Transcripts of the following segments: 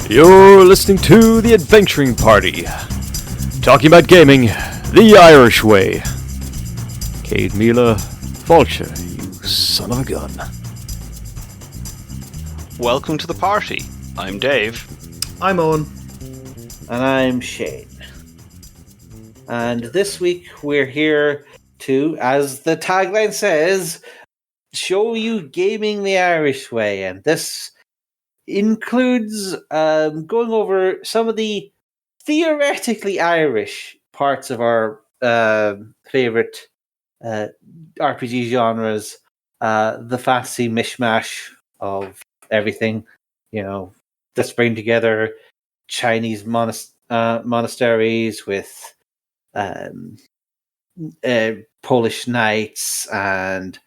You're listening to The Adventuring Party, talking about gaming the Irish way. Cade Mila Vulture, you son of a gun. Welcome to the party. I'm Dave. I'm Owen. And I'm Shane. And this week we're here to, as the tagline says, show you gaming the Irish way. And this includes going over some of the theoretically Irish parts of our favorite RPG genres, the fantasy mishmash of everything, let's bring together Chinese monasteries with Polish knights and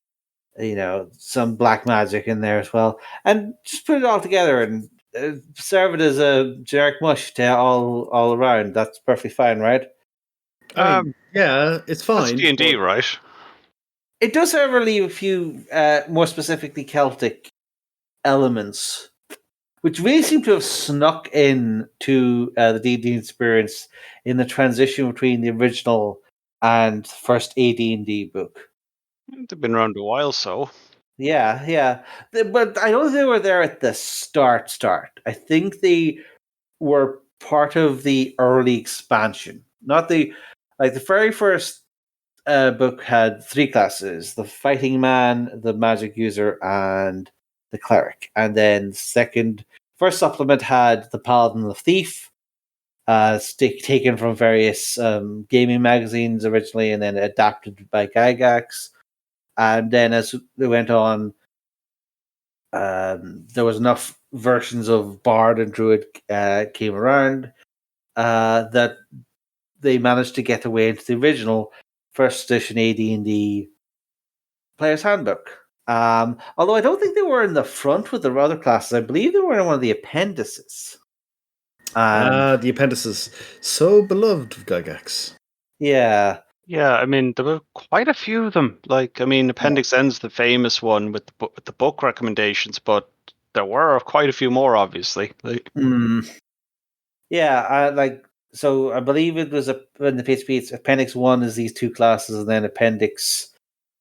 some black magic in there as well, and just put it all together and serve it as a generic mush to all around. That's perfectly fine, right? Yeah, it's fine. That's D&D, right? It does, however, leave a few more specifically Celtic elements, which really seem to have snuck in to the D&D experience in the transition between the original and first AD&D book. They've been around a while, so. Yeah. But I don't think they were there at the start. I think they were part of the early expansion. Not the very first book had three classes: the fighting man, the magic user, and the cleric. And then first supplement had the paladin and the thief, taken from various gaming magazines originally, and then adapted by Gygax. And then as it went on, there was enough versions of Bard and Druid came around that they managed to get away into the original first edition AD&D Player's Handbook. Although I don't think they were in the front with the other classes. I believe they were in one of the appendices. The appendices. So beloved of Gygax. Yeah. Yeah, I mean, there were quite a few of them. Appendix N's the famous one with the book recommendations, but there were quite a few more, obviously. Yeah, so I believe it was in the PHP, it's Appendix 1 is these two classes, and then Appendix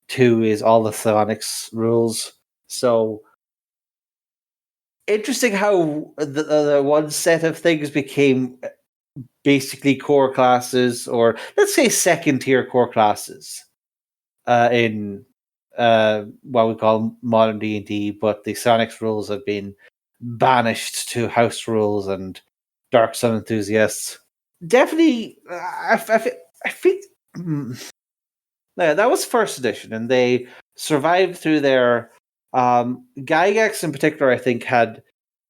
2 is all the psionics rules. So interesting how the one set of things became basically core classes, or let's say second tier core classes in what we call modern D&D, but the psionics rules have been banished to house rules and Dark Sun enthusiasts. Definitely, I think that was first edition, and they survived through their Gygax in particular. I think had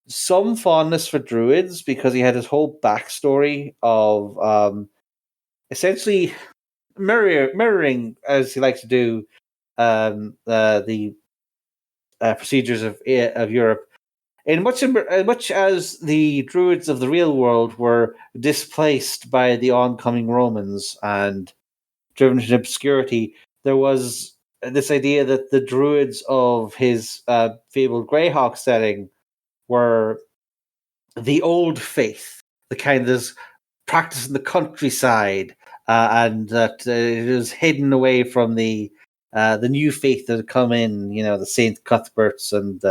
some fondness for druids because he had his whole backstory of essentially mirroring, as he likes to do, the procedures of Europe. In much as the druids of the real world were displaced by the oncoming Romans and driven into obscurity, there was this idea that the druids of his fabled Greyhawk setting were the old faith, the kind that's practiced in the countryside, and that it was hidden away from the new faith that had come in. The Saint Cuthberts and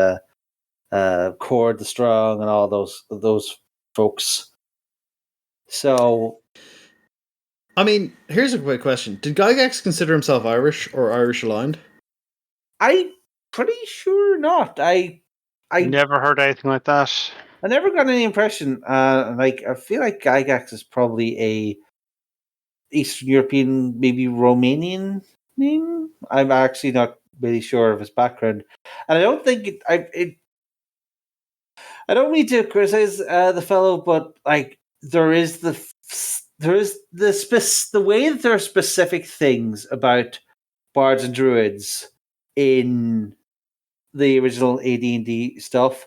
Cord the Strong and all those folks. So, I mean, here's a quick question: did Gygax consider himself Irish or Irish aligned? I'm pretty sure not. I never heard anything like that. I never got any impression. I feel like Gygax is probably a Eastern European, maybe Romanian name. I'm actually not really sure of his background, and I don't think I don't mean to criticize the fellow, but there is the way that there are specific things about Bards and Druids in the original AD&D stuff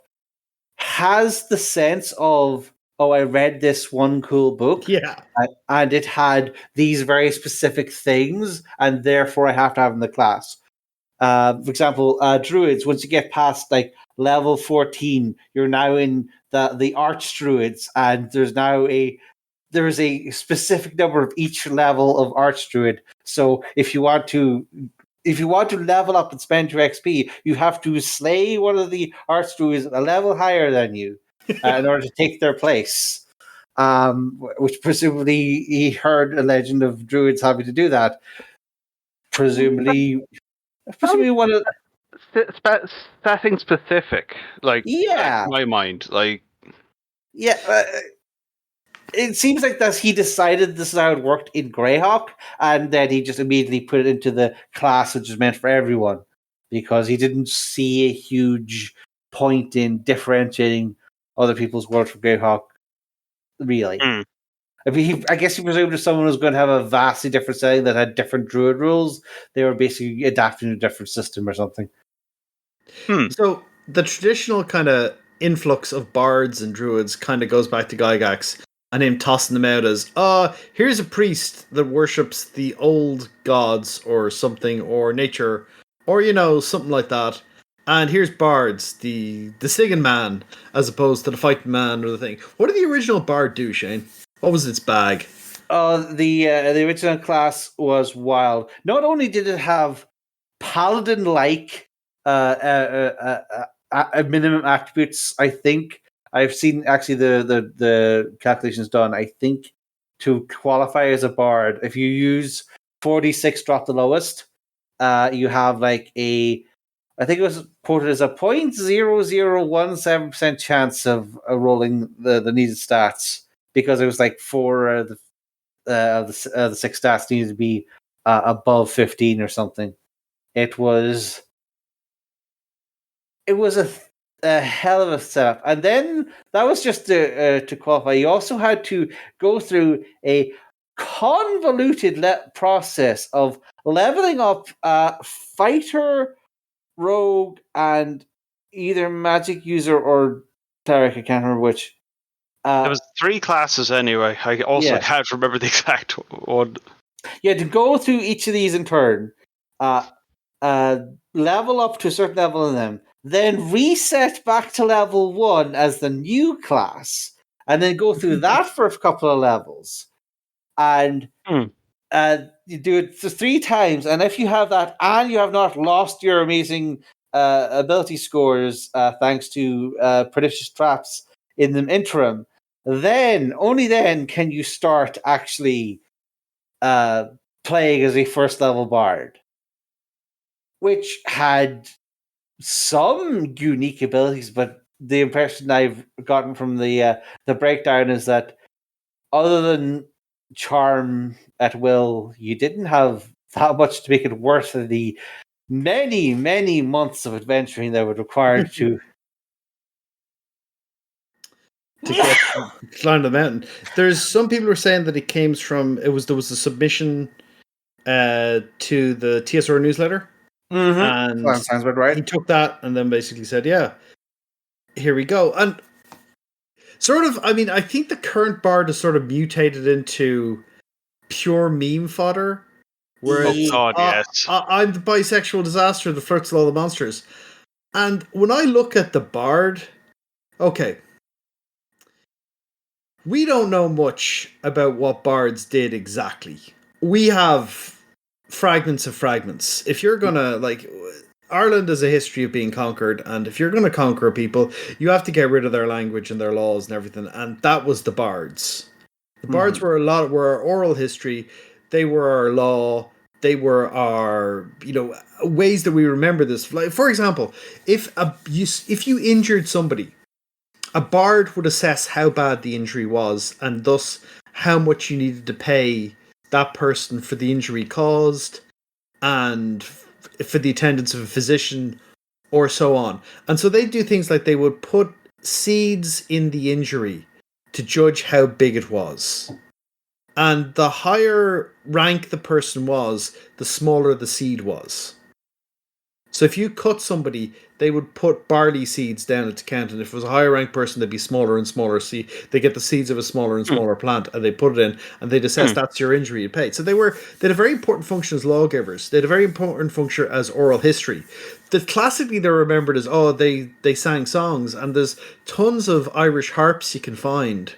has the sense of, oh, I read this one cool book, and it had these very specific things, and therefore I have to have in the class. For example, druids, once you get past level 14, you're now in the arch druids, and there's now there's a specific number of each level of arch druid. So if you want to level up and spend your XP, you have to slay one of the arch druids a level higher than you in order to take their place. Which presumably he heard a legend of druids having to do that. Presumably one of setting specific, like yeah, in my mind, like yeah. It seems like that he decided this is how it worked in Greyhawk, and then he just immediately put it into the class which is meant for everyone, because he didn't see a huge point in differentiating other people's world from Greyhawk. Really, I mean, I guess he presumed if someone was going to have a vastly different setting that had different druid rules, they were basically adapting to a different system or something. So the traditional kind of influx of bards and druids kind of goes back to Gygax and him tossing them out as, here's a priest that worships the old gods or something, or nature, or, something like that. And here's bards, the singing man, as opposed to the fighting man or the thing. What did the original bard do, Shane? What was its bag? The original class was wild. Not only did it have paladin-like minimum attributes, I think I've seen actually the calculations done. I think to qualify as a bard, if you use 46 drop the lowest, you have like I think it was quoted as a 0.0017% chance of rolling the needed stats, because it was like 4 of the 6 stats needed to be above 15 or something. It was a hell of a setup, and then that was just to qualify. You also had to go through a convoluted process of leveling up fighter, rogue, and either magic user or cleric. I can't remember which. There was 3 classes anyway. I also can't remember the exact one. Yeah, to go through each of these in turn, level up to a certain level in them, then reset back to level 1 as the new class, and then go through that for a couple of levels. And you do it 3 times, and if you have that and you have not lost your amazing ability scores thanks to pernicious traps in the interim, then, only then, can you start actually playing as a first level bard, which had some unique abilities, but the impression I've gotten from the breakdown is that other than charm at will, you didn't have that much to make it worth the many, many months of adventuring that would require to get climb the mountain. There's some people who are saying that there was a submission to the TSR newsletter. And that sounds about right. He took that and then basically said, yeah, here we go. And sort of, I mean, I think the current bard has sort of mutated into pure meme fodder. Where yes. I'm the bisexual disaster that flirts with all the monsters. And when I look at the bard, okay, we don't know much about what bards did exactly. We have fragments of fragments. If you're gonna, like, Ireland has a history of being conquered, and if you're gonna conquer people, you have to get rid of their language and their laws and everything, and that was the bards. The bards were our oral history, they were our law, they were our, ways that we remember this. Like, for example, if you injured somebody, a bard would assess how bad the injury was, and thus how much you needed to pay that person for the injury caused, and for the attendance of a physician, or so on. And so they do things like they would put seeds in the injury to judge how big it was. And the higher rank the person was, the smaller the seed was. So if you cut somebody, they would put barley seeds down at the count, and if it was a higher ranked person, they'd be smaller and smaller seed. They get the seeds of a smaller and smaller plant, and they put it in, and they'd assess that's your injury you paid. So they had a very important function as lawgivers. They had a very important function as oral history. That classically they're remembered as they sang songs, and there's tons of Irish harps you can find,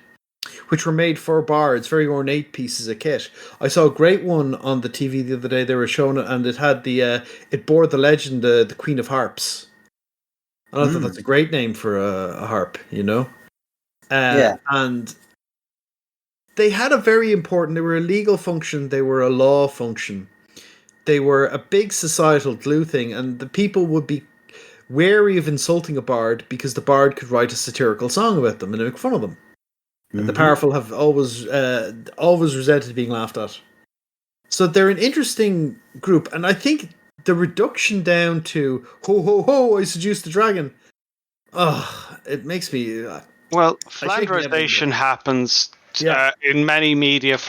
which were made for bards, very ornate pieces of kit. I saw a great one on the TV the other day. They were showing it, and it had it bore the legend, the Queen of Harps. And I thought that's a great name for a harp, you know? And they had a very important, they were a legal function, they were a law function. They were a big societal glue thing, and the people would be wary of insulting a bard because the bard could write a satirical song about them and make fun of them. And the powerful have always resented being laughed at. So they're an interesting group, and I think the reduction down to ho ho ho, I seduced the dragon. It makes me. Well, Flanderization happens in many media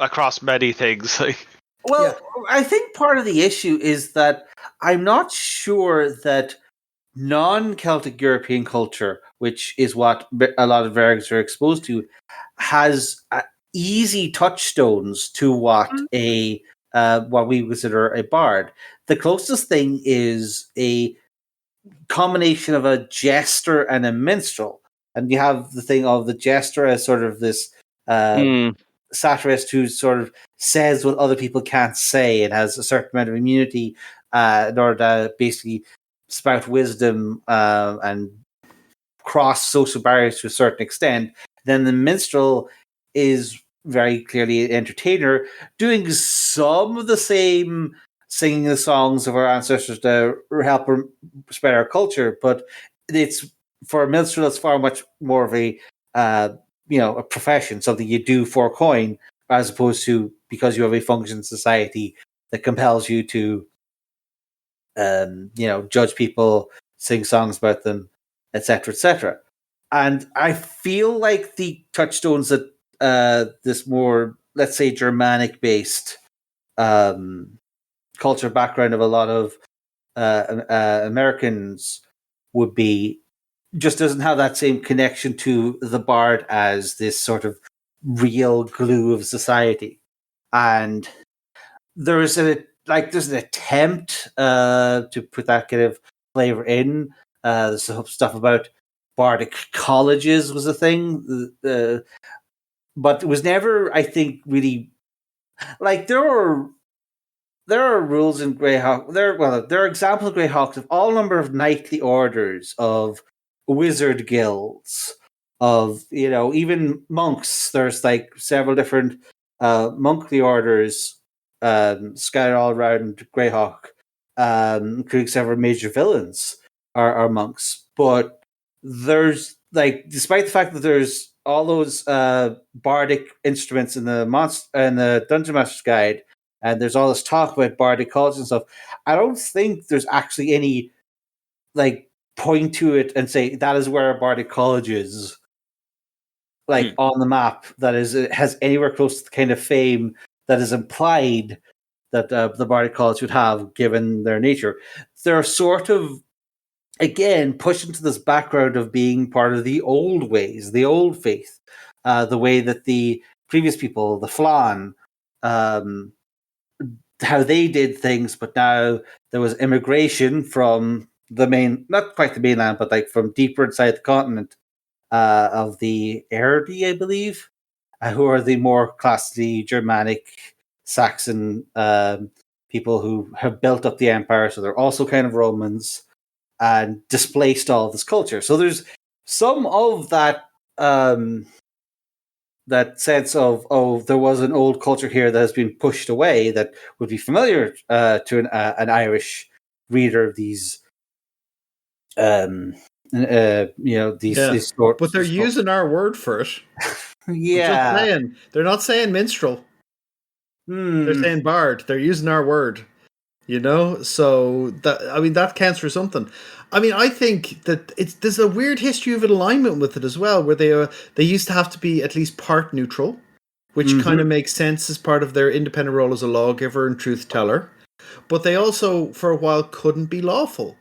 across many things. Well, I think part of the issue is that I'm not sure that non-Celtic European culture, which is what a lot of Vargs are exposed to, has easy touchstones to what what we consider a bard. The closest thing is a combination of a jester and a minstrel, and you have the thing of the jester as sort of this satirist who sort of says what other people can't say and has a certain amount of immunity in order to basically spout wisdom and cross social barriers to a certain extent. Then the minstrel is very clearly an entertainer, doing some of the same singing the songs of our ancestors to help spread our culture, but it's for a minstrel, it's far much more of a a profession, something you do for coin, as opposed to because you have a functioning society that compels you to judge people, sing songs about them, etc., etc. And I feel like the touchstones that this more, let's say, Germanic-based culture background of a lot of Americans would be, just doesn't have that same connection to the bard as this sort of real glue of society. And there's an attempt to put that kind of flavor in. There's stuff about bardic colleges was a thing, but it was never, I think, really like there are rules in Greyhawk. There are examples of Greyhawks of all number of knightly orders, of wizard guilds, of even monks. There's like several different monkly orders scattered all around Greyhawk, including several major villains are monks. But there's despite the fact that there's all those bardic instruments in the Dungeon Master's Guide, and there's all this talk about bardic colleges and stuff, I don't think there's actually any point to it and say that is where a bardic college is, on the map, that has anywhere close to the kind of fame that is implied that the bardic college would have, given their nature. They're sort of, again, pushed into this background of being part of the old ways, the old faith, the way that the previous people, the Flan, how they did things, but now there was immigration from not quite the mainland, but from deeper inside the continent, of the Erdi, I believe, who are the more classically Germanic, Saxon people who have built up the empire, so they're also kind of Romans, and displaced all this culture. So there's some of that that sense of, there was an old culture here that has been pushed away that would be familiar to an Irish reader of these these stories. But they're using our word for it. Yeah. They're not saying minstrel. They're saying bard. They're using our word. So that counts for something. I think that there's a weird history of alignment with it as well, where they used to have to be at least part neutral, which kind of makes sense as part of their independent role as a lawgiver and truth teller. but they also, for a while, couldn't be lawful.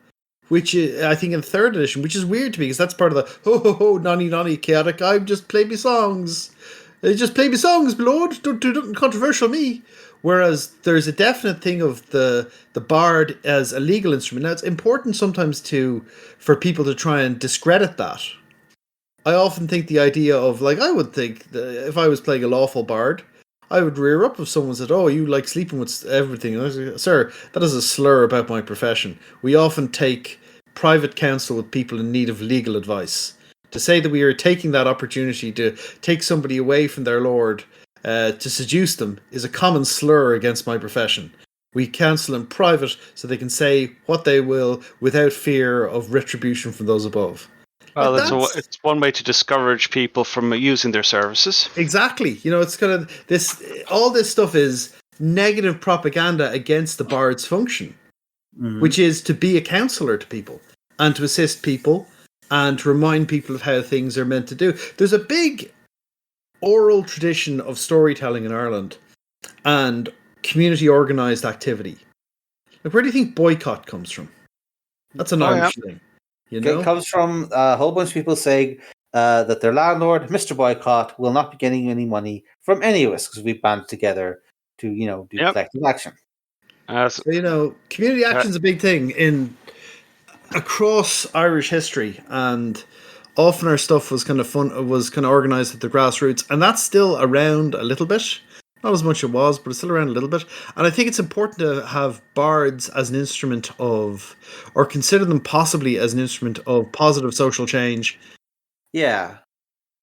Which is, I think, in 3rd edition, which is weird to me because that's part of the ho ho ho nonny chaotic. I just play me songs. Just play me songs, Lord. Don't do nothing controversial, me. Whereas there's a definite thing of the bard as a legal instrument. Now it's important sometimes for people to try and discredit that. I often think the idea of, like, I would think that if I was playing a lawful bard, I would rear up if someone said, "Oh, you like sleeping with everything." And I was like, "Sir, that is a slur about my profession." We often take private counsel with people in need of legal advice. To say that we are taking that opportunity to take somebody away from their lord to seduce them is a common slur against my profession. We counsel in private so they can say what they will without fear of retribution from those above. Well, That's it's one way to discourage people from using their services. exactly. It's kind of this. All this stuff is negative propaganda against the bard's function, which is to be a counselor to people and to assist people and to remind people of how things are meant to do. There's a big oral tradition of storytelling in Ireland and community organised activity. Like, where do you think boycott comes from? That's an Irish thing. It comes from a whole bunch of people saying that their landlord, Mr. Boycott, will not be getting any money from any of us because we band together to, do collective action. So, community action is a big thing across Irish history, and often our stuff was kind of organised at the grassroots, and that's still around a little bit. Not as much as it was, but it's still around a little bit. And I think it's important to have bards as an instrument of, or consider them possibly as an instrument of positive social change. Yeah.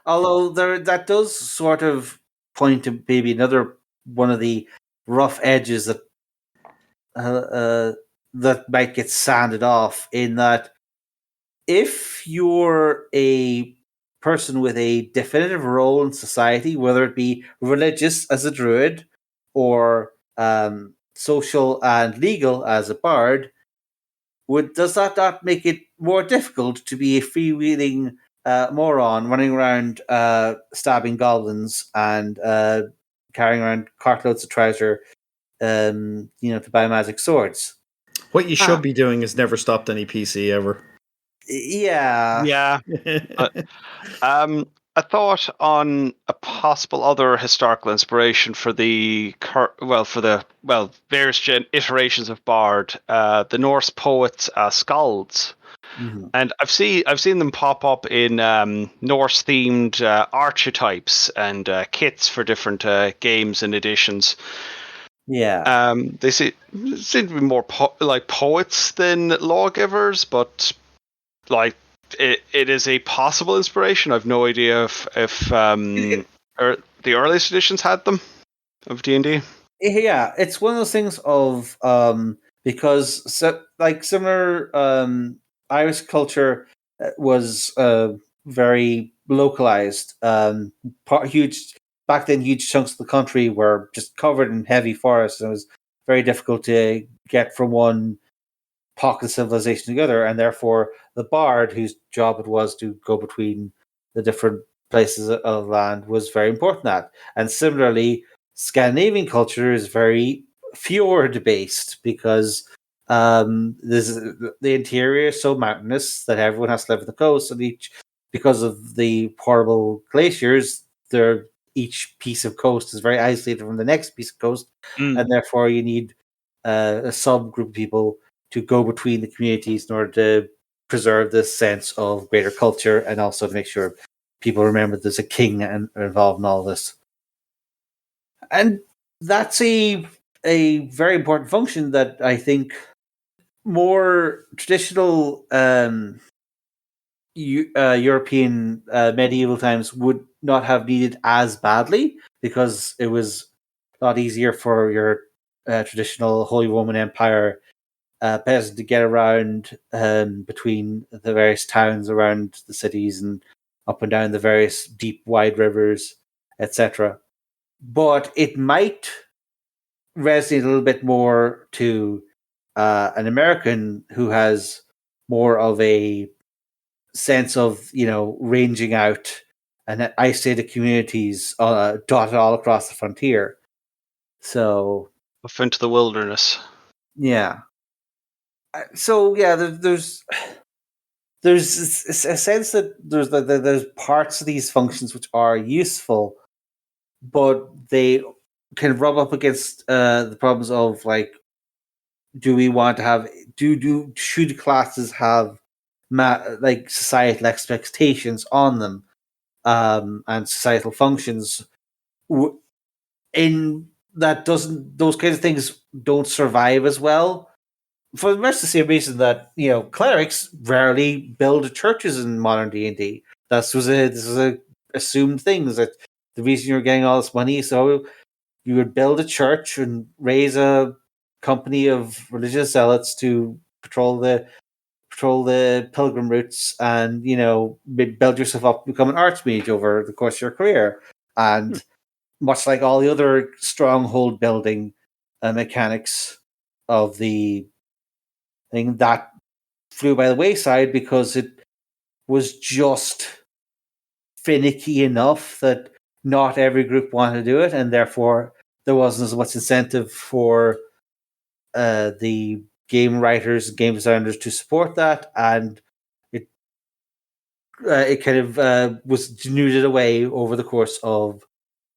Although that does sort of point to maybe another one of the rough edges that that might get sanded off, in that if you're a person with a definitive role in society, whether it be religious as a druid or social and legal as a bard, does that not make it more difficult to be a freewheeling moron running around stabbing goblins and carrying around cartloads of treasure, to buy magic swords? What you should be doing is never stopped any PC ever. Yeah. Yeah. I thought on a possible other historical inspiration for the various iterations of Bard, the Norse poets, skalds, and I've seen them pop up in Norse themed archetypes and kits for different games and editions. Yeah. They seem to be more like poets than lawgivers, but like it is a possible inspiration. I've no idea if the earliest editions had them of D&D. Yeah, it's one of those things of because similar Irish culture was very localized. Huge back then, huge chunks of the country were just covered in heavy forests, and it was very difficult to get from one pocket of civilization to the other, and therefore the bard, whose job it was to go between the different places of land, was very important at that. And similarly, Scandinavian culture is very fjord based because the interior is so mountainous that everyone has to live on the coast, and because of the horrible glaciers, each piece of coast is very isolated from the next piece of coast, and therefore you need a subgroup of people to go between the communities in order to preserve this sense of greater culture, and also to make sure people remember there's a king involved in all this. And that's a very important function that I think more traditional European medieval times would not have needed as badly, because it was a lot easier for your traditional Holy Roman Empire peasant to get around between the various towns around the cities and up and down the various deep, wide rivers, etc. But it might resonate a little bit more to an American who has more of a sense of, ranging out and isolated communities dotted all across the frontier. So Off into the wilderness. Yeah. So yeah, there's a sense that there's parts of these functions which are useful, but they can rub up against the problems of like, do we want to have should classes have like societal expectations on them, and societal functions in that doesn't those kinds of things don't survive as well for the rest of the same reason that clerics rarely build churches in modern D&D. This was a assumed thing, is that the reason you're getting all this money, so you would build a church and raise a company of religious zealots to patrol the pilgrim routes, and build yourself up, become an archmage over the course of your career. And much like all the other stronghold building mechanics of the thing, that flew by the wayside because it was just finicky enough that not every group wanted to do it, and therefore there wasn't as much incentive for the game writers and game designers to support that, and it kind of was denuded away over the course of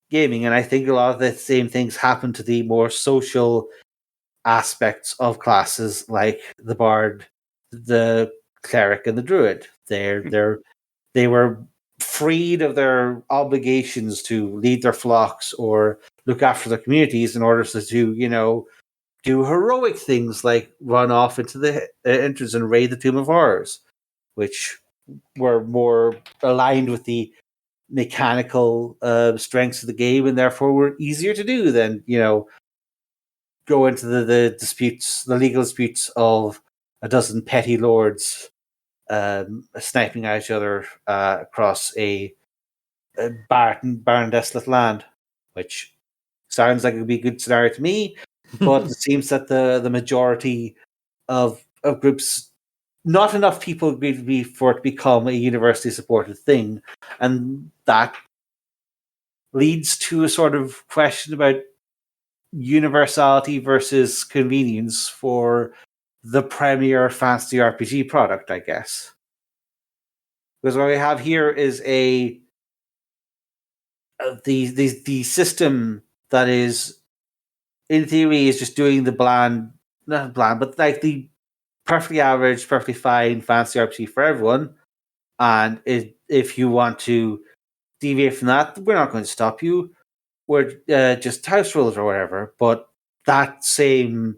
gaming. And I think a lot of the same things happen to the more social aspects of classes, like the bard, the cleric, and the druid. They were freed of their obligations to lead their flocks or look after their communities in order to do heroic things like run off into the entrance and raid the Tomb of Horrors, which were more aligned with the mechanical strengths of the game, and therefore were easier to do than go into the disputes, the legal disputes of a dozen petty lords sniping at each other across a barren, desolate land, which sounds like it would be a good scenario to me, but it seems that the majority of groups, not enough people agree for it to become a university supported thing, and that leads to a sort of question about universality versus convenience for the premier fantasy RPG product, I guess. Because what we have here is the system that is, in theory, is just doing the not bland, but like the perfectly average, perfectly fine fantasy RPG for everyone. And if you want to deviate from that, we're not going to stop you. We're just house rules or whatever. But that same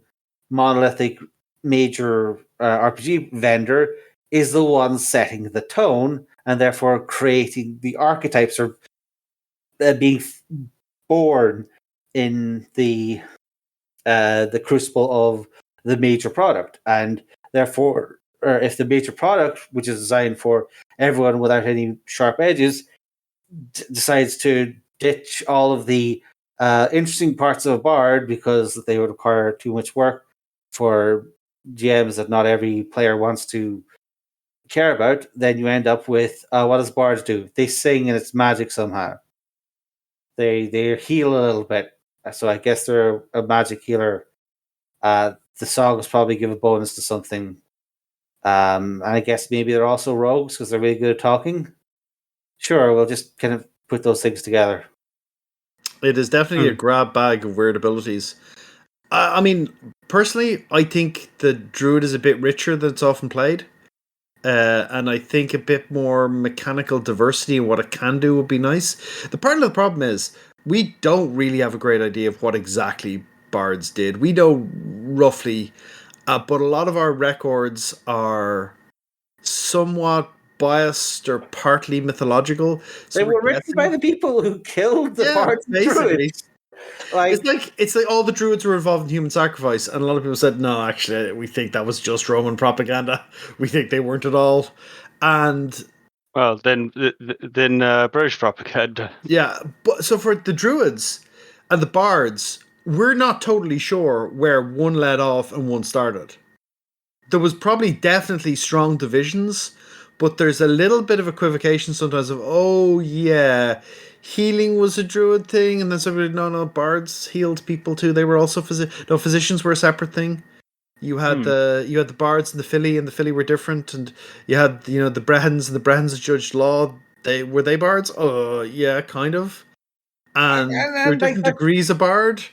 monolithic major RPG vendor is the one setting the tone, and therefore creating the archetypes, or being born in the crucible of the major product. And therefore, or if the major product, which is designed for everyone without any sharp edges, decides to ditch all of the interesting parts of a bard because they would require too much work for GMs that not every player wants to care about, then you end up with what does bards do? They sing and it's magic somehow. They heal a little bit, so I guess they're a magic healer. The songs probably give a bonus to something, and I guess maybe they're also rogues because they're really good at talking. Sure, we'll just kind of put those things together. It is definitely a grab bag of weird abilities. I mean, personally, I think the druid is a bit richer than it's often played. And I think a bit more mechanical diversity in what it can do would be nice. The part of the problem is we don't really have a great idea of what exactly bards did. We know roughly, but a lot of our records are somewhat biased or partly mythological. So they were written by the people who killed the bards and druids. It's like all the druids were involved in human sacrifice, and a lot of people said, no, actually, we think that was just Roman propaganda. We think they weren't at all. And well, then British propaganda. Yeah, but so for the druids and the bards, we're not totally sure where one led off and one started. There was probably definitely strong divisions, but there's a little bit of equivocation sometimes of, oh yeah, healing was a druid thing, and then somebody, no, bards healed people too. They were also physicians were a separate thing. You had the bards and the Philly were different, and you had the Brehons and the Brehons that judged law. Were they bards? Oh yeah, kind of. And there were different degrees of bard.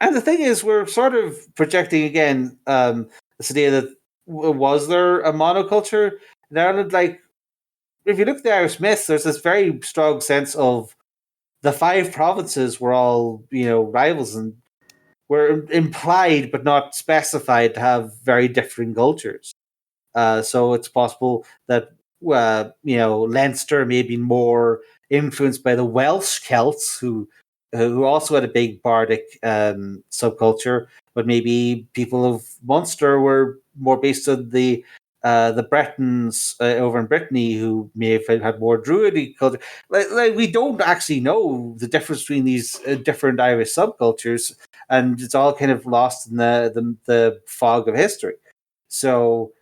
And the thing is, we're sort of projecting again this idea that was there a monoculture in Ireland? Like, if you look at the Irish myths, there's this very strong sense of the 5 provinces were all rivals and were implied but not specified to have very different cultures. So it's possible that Leinster may be more influenced by the Welsh Celts, who also had a big bardic subculture, but maybe people of Munster were more based on the Bretons over in Brittany, who may have had more Druidic culture. Like we don't actually know the difference between these different Irish subcultures, and it's all kind of lost in the fog of history. So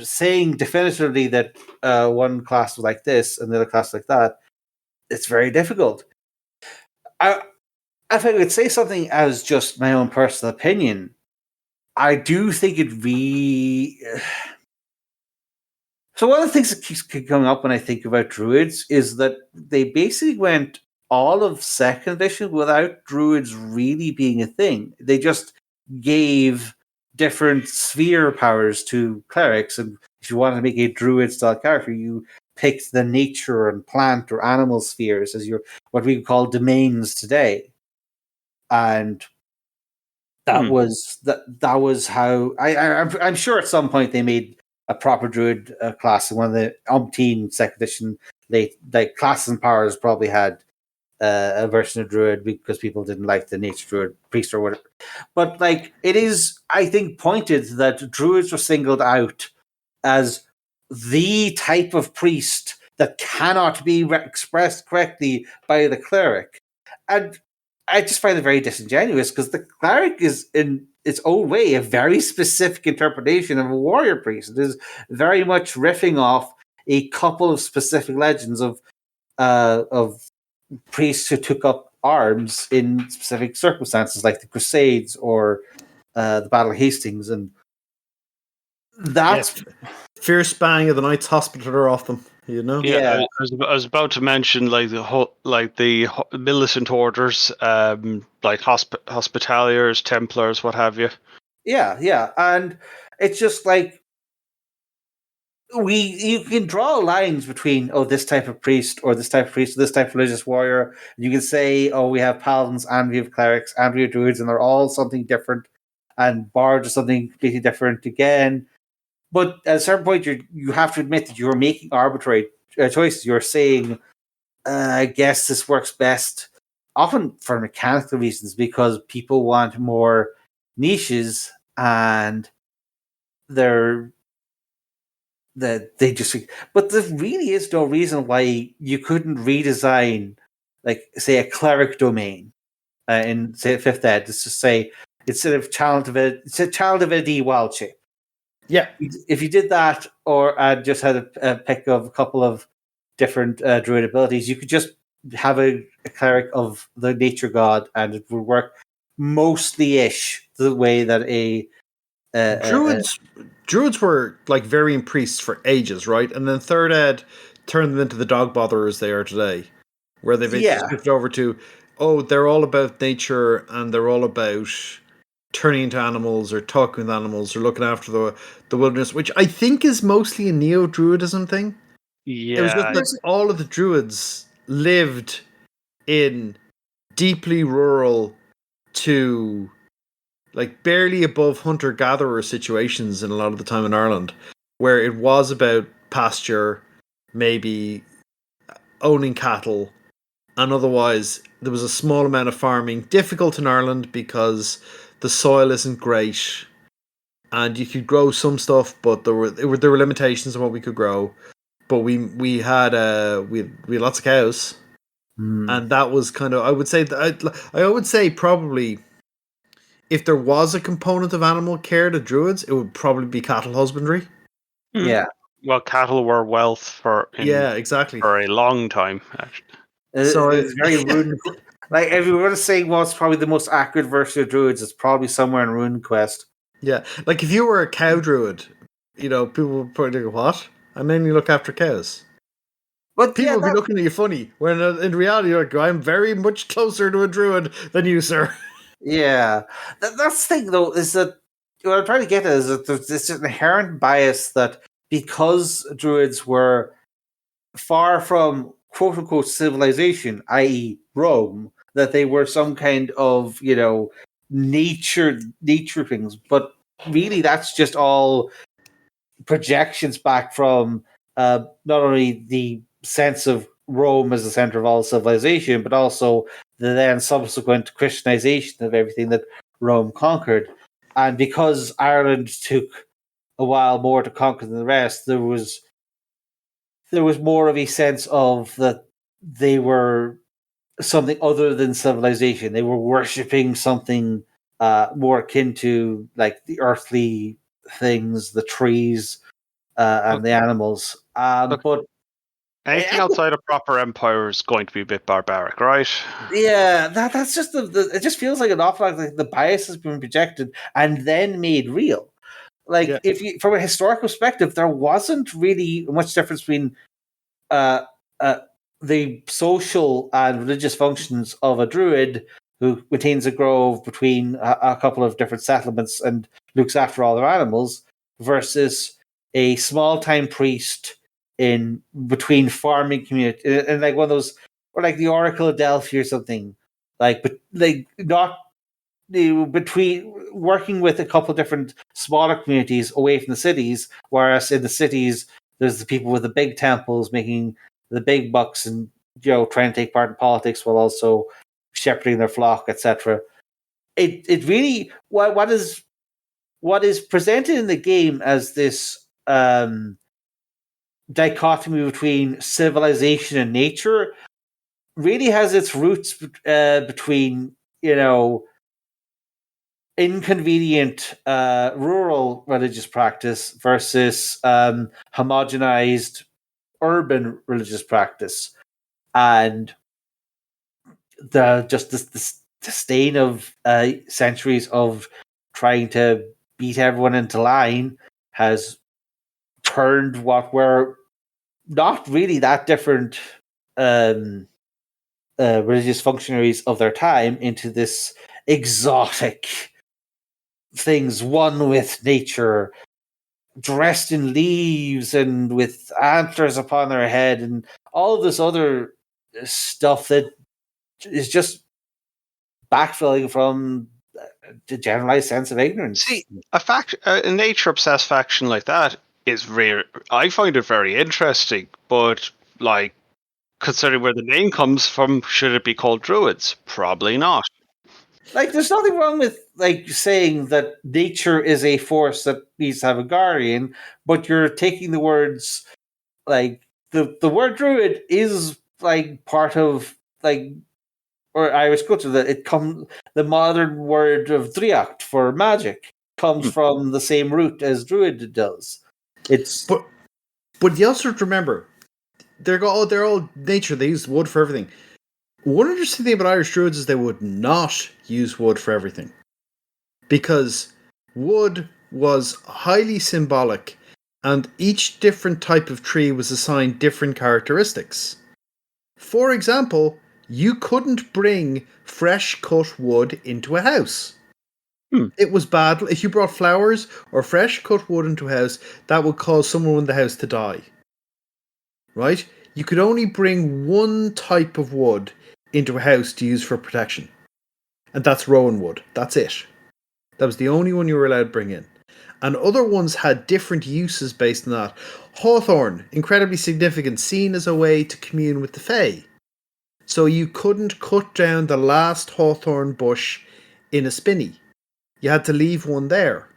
saying definitively that one class was like this and the other class like that, it's very difficult. If I could say something as just my own personal opinion, I do think it'd be... So one of the things that keeps coming up when I think about Druids is that they basically went all of 2nd edition without Druids really being a thing. They just gave different sphere powers to clerics, and if you wanted to make a Druid-style character, you picked the nature and plant or animal spheres as your what we call domains today. And that was how I'm sure at some point they made a proper Druid class in one of the umpteen 2nd edition like classes and powers probably had a version of Druid because people didn't like the nature Druid priest or whatever. But like it is, I think, pointed that Druids were singled out as the type of priest that cannot be expressed correctly by the cleric. And I just find it very disingenuous because the cleric is, in its own way, a very specific interpretation of a warrior priest. It is very much riffing off a couple of specific legends of priests who took up arms in specific circumstances, like the Crusades or the Battle of Hastings, and that's fierce bang of the Knights Hospitaller off them. Yeah. I was about to mention like the militant orders, like Hospitaliers, Templars, what have you. Yeah, and it's just like you can draw lines between this type of priest or this type of priest or this type of religious warrior. You can say, we have paladins and we have clerics and we have druids, and they're all something different, and bards are something completely different again. But at a certain point, you have to admit that you're making arbitrary choices. You're saying, I guess this works best, often for mechanical reasons, because people want more niches, and but there really is no reason why you couldn't redesign, like, say, a cleric domain in, say, 5th ed. Let's just say, instead of Child Divinity Wild Shape. Yeah. If you did that, or just had a pick of a couple of different druid abilities, you could just have a cleric of the nature god, and it would work mostly-ish the way that Druids were like varying priests for ages, right? And then 3rd ed turned them into the dog botherers they are today, where they've shifted over to, they're all about nature and they're all about turning into animals or talking with animals or looking after the wilderness, which I think is mostly a neo-druidism thing. Yeah. It was just that all of the druids lived in deeply rural to like barely above hunter-gatherer situations in a lot of the time in Ireland, where it was about pasture, maybe owning cattle, and otherwise there was a small amount of farming. Difficult in Ireland because the soil isn't great, and you could grow some stuff, but there were limitations on what we could grow. But we had lots of cows, and that was kind of, I would say probably, if there was a component of animal care to druids, it would probably be cattle husbandry. Yeah. Well, cattle were wealth exactly, for a long time, actually. So it's very rude. Like, if you were to say what's probably the most accurate version of druids, it's probably somewhere in RuneQuest. Yeah, like if you were a cow druid, people would probably go, "What?" And then you look after cows. But People yeah, would be that, looking at you funny. When in reality, you're like, "I'm very much closer to a druid than you, sir." yeah, that's the thing though, is that what I'm trying to get at is that there's this inherent bias that because druids were far from quote unquote civilization, i.e., Rome, that they were some kind of nature things, but really that's just all projections back from not only the sense of Rome as the center of all civilization, but also the then subsequent Christianization of everything that Rome conquered. And because Ireland took a while more to conquer than the rest, there was more of a sense of that they were something other than civilization. They were worshipping something more akin to like the earthly things, the trees, and Look, the animals. look, But anything outside a proper empire is going to be a bit barbaric, right? yeah, that's just it just feels like an awful lot like the bias has been projected and then made real. Like Yeah. if you, from a historical perspective, there wasn't really much difference between uh, uh, the social and religious functions of a druid who maintains a grove between a couple of different settlements and looks after all their animals versus a small time priest in between farming community and like one of those, or like the Oracle of Delphi or something, but like not between working with a couple of different smaller communities away from the cities, whereas in the cities there's the people with the big temples making the big bucks and trying to take part in politics while also shepherding their flock, etc. It really what is presented in the game as this dichotomy between civilization and nature really has its roots between inconvenient rural religious practice versus homogenized urban religious practice, and the disdain of centuries of trying to beat everyone into line has turned what were not really that different um, religious functionaries of their time into this exotic things, one with nature, dressed in leaves and with antlers upon their head, and all of this other stuff that is just backfilling from the generalized sense of ignorance. See, a nature obsessed faction like that is rare. I find it very interesting, but like considering where the name comes from, should it be called druids? Probably not. Like, there's nothing wrong with like saying that nature is a force that needs to have a guardian, but you're taking the words like the word druid is like part of like or Irish culture that it comes the modern word of dryads for magic comes from the same root as druid does. It's But you also have to remember, they're all nature. They use wood for everything. One interesting thing about Irish Druids is they would not use wood for everything. Because wood was highly symbolic, and each different type of tree was assigned different characteristics. For example, you couldn't bring fresh cut wood into a house. It was bad. If you brought flowers or fresh cut wood into a house, that would cause someone in the house to die. Right? You could only bring one type of wood into a house to use for protection. And that's rowan wood. That's it. That was the only one you were allowed to bring in. And other ones had different uses based on that. Hawthorn, incredibly significant, seen as a way to commune with the Fae. So you couldn't cut down the last hawthorn bush in a spinney. You had to leave one there.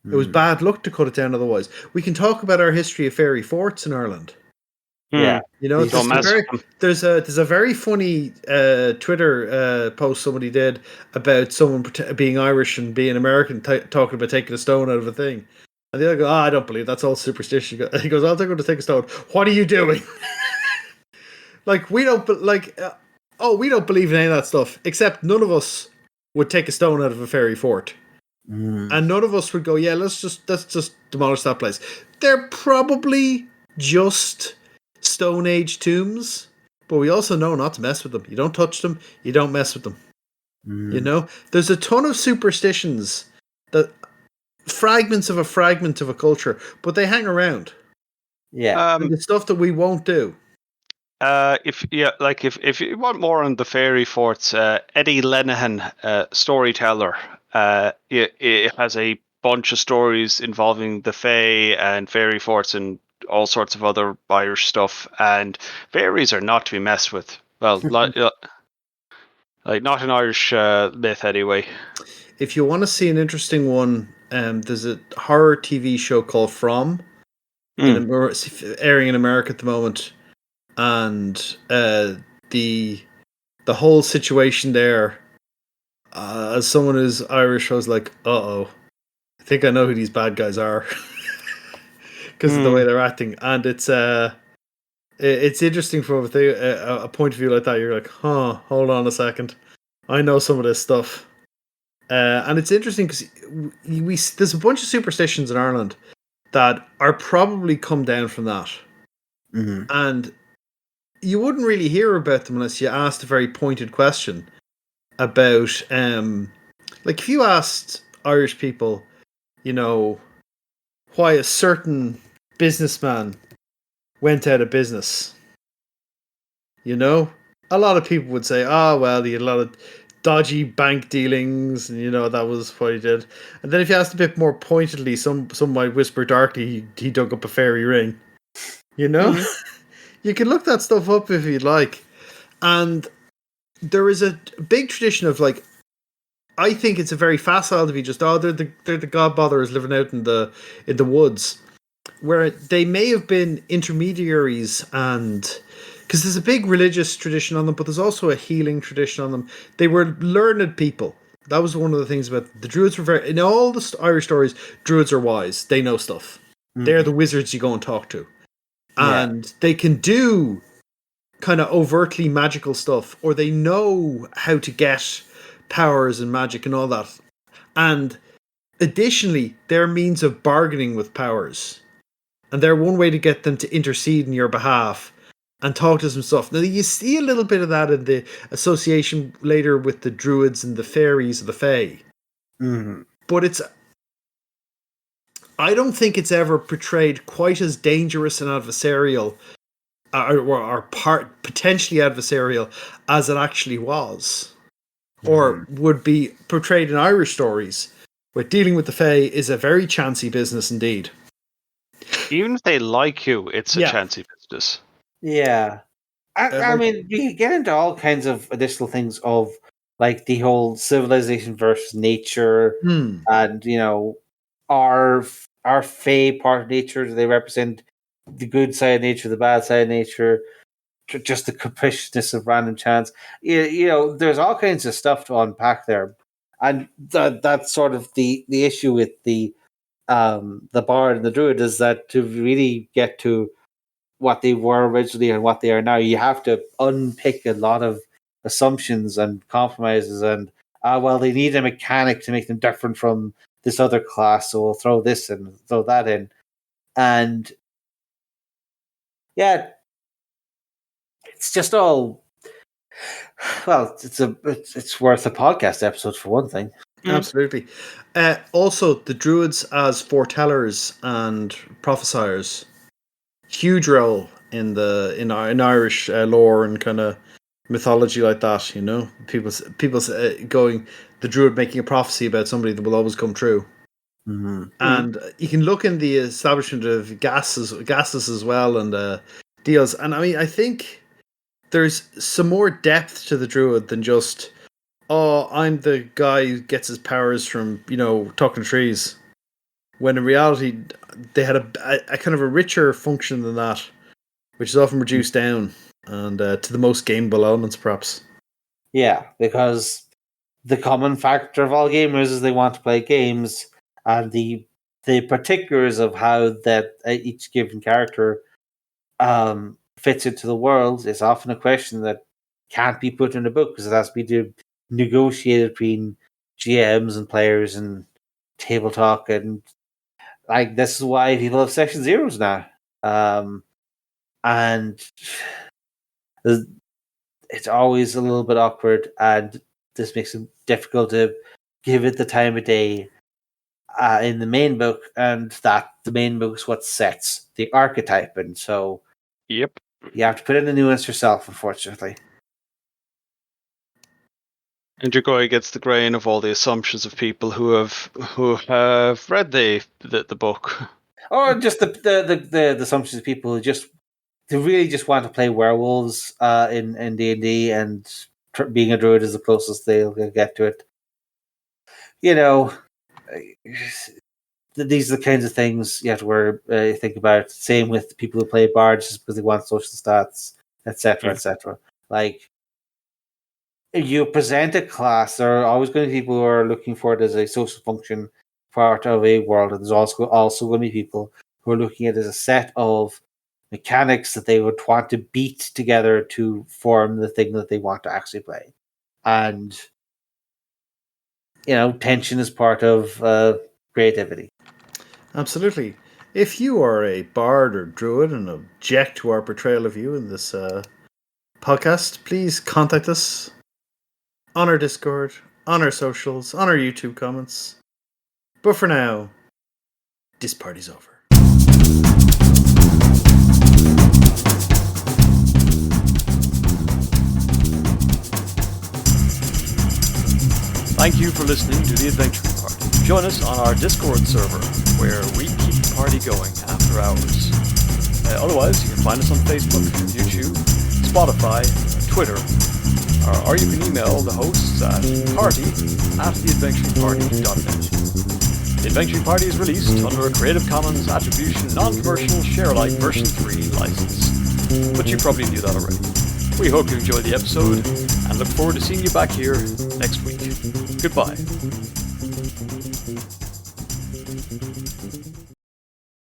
It was bad luck to cut it down otherwise. We can talk about our history of fairy forts in Ireland. yeah. There's a very funny Twitter post somebody did about someone being Irish and being American, talking about taking a stone out of a thing, and the other go, "I don't believe that's all superstition." He goes, "I'll take to take a stone. What are you doing?" Like we don't we don't believe in any of that stuff. Except none of us would take a stone out of a fairy fort. And none of us would go, yeah, let's just demolish that place. They're probably just Stone Age tombs, but we also know not to mess with them. You don't touch them, you don't mess with them. You know? There's a ton of superstitions that fragments of a fragment of a culture, but they hang around. Yeah. And the stuff that we won't do. If you want more on the fairy forts, Eddie Lenihan, storyteller, it has a bunch of stories involving the Fae and fairy forts and all sorts of other Irish stuff. And fairies are not to be messed with. Well, like not an Irish myth anyway. If you want to see an interesting one, there's a horror TV show called From, airing in America at the moment, and the whole situation there. As someone who's Irish, I was like, I think I know who these bad guys are because of the way they're acting, and it's interesting from a point of view like that. You're like, hold on a second, I know some of this stuff. And it's interesting because there's a bunch of superstitions in Ireland that are probably come down from that. And you wouldn't really hear about them unless you asked a very pointed question about, like if you asked Irish people, you know, why a certain businessman went out of business, you know, a lot of people would say, well, he had a lot of dodgy bank dealings, and you know that was what he did. And then if you asked a bit more pointedly, some might whisper darkly he dug up a fairy ring. You know, you can look that stuff up if you'd like. And there is a big tradition of like, I think it's a very facile to be just they're the godbotherers living out in the woods, where they may have been intermediaries and. Because there's a big religious tradition on them, but there's also a healing tradition on them. They were learned people. That was one of the things about the Druids were very... In all the Irish stories, Druids are wise. They know stuff. They're the wizards you go and talk to. And they can do kind of overtly magical stuff, or they know how to get powers and magic and all that. And additionally, they're means of bargaining with powers. And they're one way to get them to intercede in your behalf and talk to some stuff. Now, you see a little bit of that in the association later with the Druids and the fairies of the Fae. But I don't think it's ever portrayed quite as dangerous and adversarial, or potentially adversarial, as it actually was. Or would be portrayed in Irish stories, where dealing with the Fae is a very chancy business indeed. Even if they like you, it's a chancy business. Yeah. I mean, we get into all kinds of additional things of like the whole civilization versus nature, and you know, our Fae part of nature. They represent the good side of nature, the bad side of nature, just the capriciousness of random chance. You know, there's all kinds of stuff to unpack there, and that's sort of the issue with the Bard and the Druid is that to really get to what they were originally and what they are now, you have to unpick a lot of assumptions and compromises. And well, they need a mechanic to make them different from this other class, so we'll throw this in, throw that in, and yeah, it's just all. Well, it's worth a podcast episode for one thing. Absolutely. Also, the Druids as foretellers and prophesiers, huge role in Irish lore and kind of mythology like that. You know, people going the Druid making a prophecy about somebody that will always come true. And you can look in the establishment of gases as well, and deals. And I mean, I think there's some more depth to the Druid than just, I'm the guy who gets his powers from, you know, talking trees. When in reality, they had a kind of a richer function than that, which is often reduced down and to the most gameable elements, perhaps. Yeah, because the common factor of all gamers is they want to play games, and the particulars of how that each given character fits into the world is often a question that can't be put in a book because it has to be negotiated between GMs and players and table talk, and like this is why people have session zeros now. And it's always a little bit awkward, and this makes it difficult to give it the time of day in the main book, and that the main book is what sets the archetype, and so Yep. you have to put in the nuance yourself, unfortunately. And you're going against the grain of all the assumptions of people who have read the book. Or just the assumptions of people who they really just want to play werewolves in D&D, and being a druid is the closest they'll get to it. You know, these are the kinds of things you have to think about. Same with people who play bards just because they want social stats, etc., etc. Like, if you present a class, there are always going to be people who are looking for it as a social function part of a world, and there's also going to be people who are looking at it as a set of mechanics that they would want to beat together to form the thing that they want to actually play. And, tension is part of creativity. Absolutely. If you are a bard or druid and object to our portrayal of you in this podcast, please contact us on our Discord, on our socials, on our YouTube comments. But for now, this party's over. Thank you for listening to The Adventuring Party. Join us on our Discord server, where we keep the party going after hours. Otherwise, you can find us on Facebook, YouTube, Spotify, Twitter, or you can email the hosts at party@theadventuringparty.net. The Adventuring Party is released under a Creative Commons Attribution Non-Commercial Share-alike version 3 license, but you probably knew that already. We hope you enjoyed the episode, and look forward to seeing you back here next week. Goodbye.